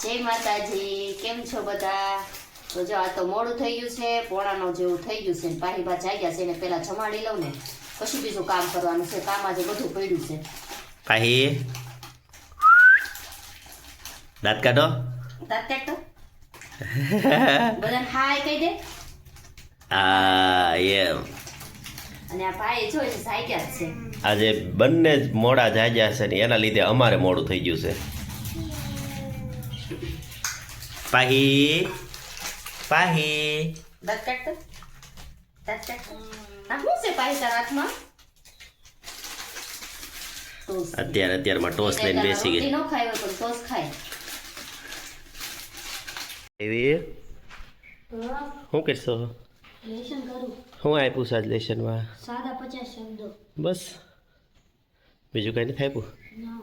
જય માતાજી, કેમ છો બધા? તો જો આ તો મોડું થઈ ગયું છે, 9:45 જેવું થઈ ગયું છે. પાહીબા જાગ્યા છે ને પેલા જમાડી લઉં ને પછી બીજું કામ કરવાનું છે. કામ આજે બધું પડ્યું છે. પાહી દાંત કાઢો. દાંત કાઢો. બધાને હાય કહી દે. એમ અને આ ભાઈ જો જાગ્યા જ છે. આજે બંને જ મોડા જાગ્યા છે ને એના લીધે અમારે મોડું થઈ ગયું છે. પાહી પાહી દાંત કાઢો. દાંત કાઢો. આ શું છે પાહી તારા હાથમાં? અત્યારમાં ટોસ લઈને બેસી ગઈ. ન ખાય હોય તો ટોસ ખાય. એવી શું કરશો? લેશન કરું. શું આપ્યું છે આજ લેશનમાં? સાદા 50 શબ્દો. બસ બીજું કઈ નથી આપ્યું? ના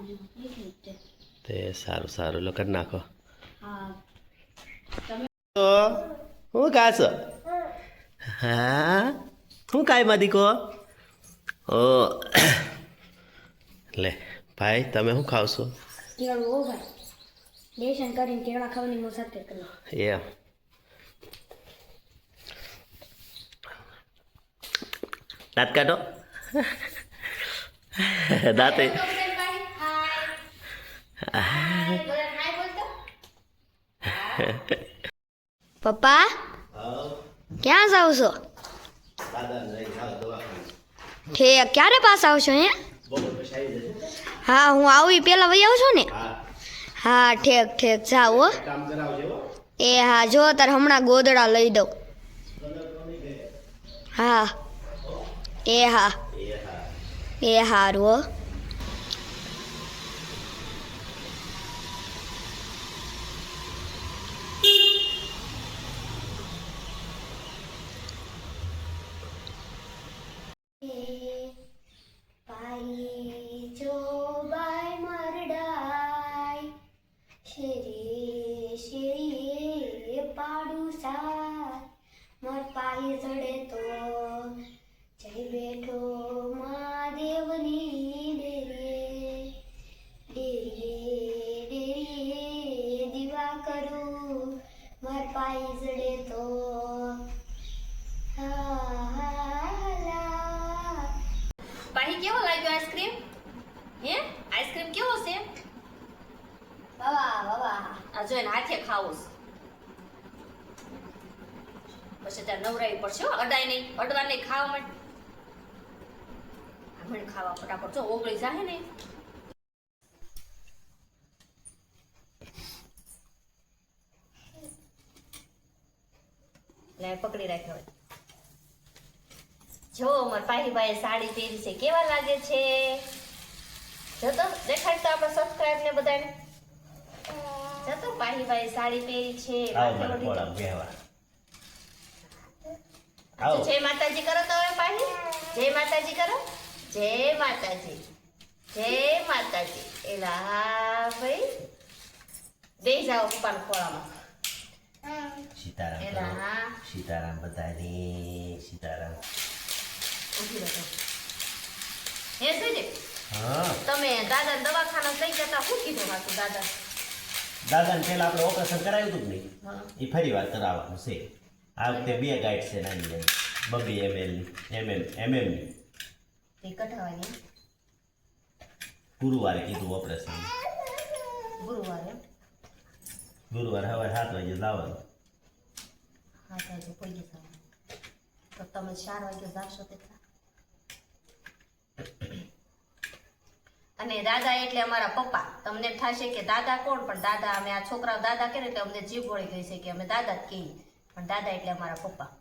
એટલું જ છે. તે સારું સારું લો કરી નાખો. હા તમે તો હું કાશો? હા હું કાંઈ માં દીકો? ઓ લે ભાઈ તમે શું ખાવશો? કેળું હો ભાઈ. લેશન કરીને કેળા ખાવાની મજા તે કરો. એમ દાંત કાઢો. દાંત પપ્પા ક્યાં જાવ છો? ઠીક ક્યારે પાસ આવશો હે? હા હું આવું પેલા વહી આવશો ને? હા ઠીક ઠીક જાઓ હો. એ હા જો તાર હમણાં ગોદડા લઈ દઉં. હા એ હા એ હારું હો. પાઈ જડે તો જઈ બેઠો મહાદેવની ડેરીએ ડેરીએ ડેરીએ દીવા કરું માર પાઈ જડે તો પાહી કેવો લાગ્યો આઈસ્ક્રીમ? હે આઈસ્ક્રીમ કેવો છે? વાહ વાહ આ જો એને હાથે ખાવો છે. પછી ત્યાં નવરાવી પડશે હો. અડાય નહીં, અડવા નહીં, ખાવા માટે મને ખાવા ફટાફટ જો ઓગળી જાહે ને. લે પકડી રાખ્યો. જો માર પાહીભાઈએ સાડી પહેરી છે, કેવા લાગે છે? જો તો દેખાય તો આપણે સબસ્ક્રાઇબ ને બધાને. જો તો પાહીભાઈએ સાડી પહેરી છે. જય માતાજી કરો તો હવે પાહી. જય માતાજી કરો. જય માતાજી. જય માતાજી. એલા હા ભાઈ બેસી જાઓ પપ્પાના ખોળામાં. એલા હા સીતારામ બધાને સીતારામ. ઊભી રહો. હે સુજી હા તમે દાદા દવાખાના લઈ જતા શું કીધું હતું દાદા? દાદાને પેલા આપણે ઓપરેશન કરાવ્યું હતું ને હા એ ફરી વાર કરાવવાનું છે. આ વખતે 2 ગાઈડ છે નાની નાની 2 ml ની ની તે કઢાવાની ગુરુવારે કીધું ઓપરેશન. ગુરુવારે ગુરુવારે સવારે 7 વાગે જવાનું. હા સાહેબ પડી જવાનું. તો તમે 4 વાગે જાશો તેટલા. અને દાદા એટલે અમારા પપ્પા. તમને થશે કે દાદા કોણ? પણ દાદા અમે આ છોકરાઓ દાદા કરે એટલે અમને જીભ વળી ગઈ છે કે અમે દાદા જ કહીએ, પણ દાદા એટલે અમારા પપ્પા.